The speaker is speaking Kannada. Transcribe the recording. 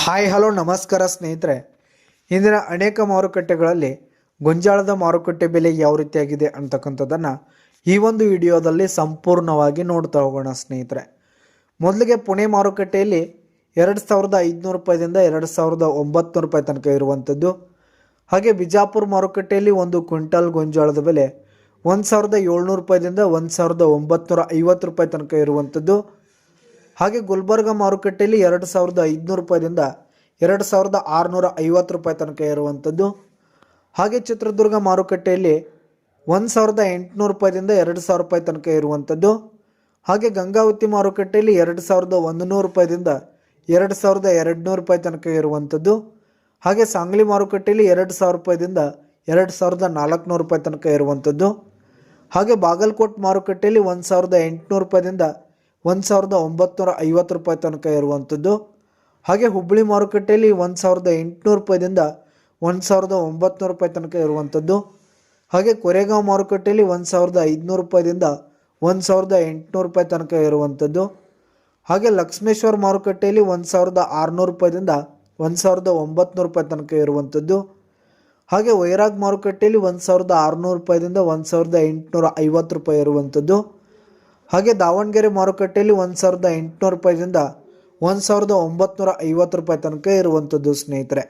ಹಾಯ್ ಹಲೋ ನಮಸ್ಕಾರ ಸ್ನೇಹಿತರೆ. ಇಂದಿನ ಅನೇಕ ಮಾರುಕಟ್ಟೆಗಳಲ್ಲಿ ಗೊಂಜಾಳದ ಮಾರುಕಟ್ಟೆ ಬೆಲೆ ಯಾವ ರೀತಿಯಾಗಿದೆ ಅಂತಕ್ಕಂಥದ್ದನ್ನು ಈ ಒಂದು ವಿಡಿಯೋದಲ್ಲಿ ಸಂಪೂರ್ಣವಾಗಿ ನೋಡ್ತಾ ಹೋಗೋಣ ಸ್ನೇಹಿತರೆ. ಮೊದಲಿಗೆ ಪುಣೆ ಮಾರುಕಟ್ಟೆಯಲ್ಲಿ 2500 ರೂಪಾಯಿದಿಂದ 2900 ರೂಪಾಯಿ ತನಕ ಇರುವಂಥದ್ದು. ಹಾಗೆ ಬಿಜಾಪುರ ಮಾರುಕಟ್ಟೆಯಲ್ಲಿ ಒಂದು ಕ್ವಿಂಟಲ್ ಗೊಂಜಾಳದ ಬೆಲೆ 1700 ರೂಪಾಯಿದಿಂದ 1950 ರೂಪಾಯಿ ತನಕ ಇರುವಂಥದ್ದು. ಹಾಗೆ ಗುಲ್ಬರ್ಗ ಮಾರುಕಟ್ಟೆಯಲ್ಲಿ 2500 ರೂಪಾಯಿದಿಂದ 2650 ರೂಪಾಯಿ ತನಕ ಇರುವಂಥದ್ದು. ಹಾಗೆ ಚಿತ್ರದುರ್ಗ ಮಾರುಕಟ್ಟೆಯಲ್ಲಿ 1800 ರೂಪಾಯಿದಿಂದ 2000 ರೂಪಾಯಿ ತನಕ ಇರುವಂಥದ್ದು. ಹಾಗೆ ಗಂಗಾವತಿ ಮಾರುಕಟ್ಟೆಯಲ್ಲಿ 2100 ರೂಪಾಯಿದಿಂದ 2200 ರೂಪಾಯಿ ತನಕ ಇರುವಂಥದ್ದು. ಹಾಗೆ ಸಾಂಗ್ಲಿ ಮಾರುಕಟ್ಟೆಯಲ್ಲಿ 2000 ರೂಪಾಯಿದಿಂದ 2400 ರೂಪಾಯಿ ತನಕ ಇರುವಂಥದ್ದು. ಹಾಗೆ ಬಾಗಲಕೋಟ್ ಮಾರುಕಟ್ಟೆಯಲ್ಲಿ 1800 ರೂಪಾಯಿದಿಂದ 1950 ರೂಪಾಯಿ ತನಕ ಇರುವಂಥದ್ದು. ಹಾಗೆ ಹುಬ್ಬಳ್ಳಿ ಮಾರುಕಟ್ಟೆಯಲ್ಲಿ 1800 ರೂಪಾಯಿದಿಂದ 1900 ರೂಪಾಯಿ ತನಕ ಇರುವಂಥದ್ದು. ಹಾಗೆ ಕೊರೆಗಾಂವ್ ಮಾರುಕಟ್ಟೆಯಲ್ಲಿ 1500 ರೂಪಾಯಿದಿಂದ 1800 ರೂಪಾಯಿ ತನಕ ಇರುವಂಥದ್ದು. ಹಾಗೆ ಲಕ್ಷ್ಮೇಶ್ವರ ಮಾರುಕಟ್ಟೆಯಲ್ಲಿ 1600 ರೂಪಾಯಿದಿಂದ 1900 ರೂಪಾಯಿ ತನಕ ಇರುವಂಥದ್ದು. ಹಾಗೆ ವೈರಾಗ್ ಮಾರುಕಟ್ಟೆಯಲ್ಲಿ 1600 ರೂಪಾಯಿದಿಂದ 1850 ರೂಪಾಯಿ ಇರುವಂಥದ್ದು. ಹಾಗೆ ದಾವಣಗೆರೆ ಮಾರುಕಟ್ಟೆಯಲ್ಲಿ 1800 ರೂಪಾಯಿದಿಂದ 1950 ರೂಪಾಯಿ ತನಕ ಇರುವಂಥದ್ದು ಸ್ನೇಹಿತರೆ.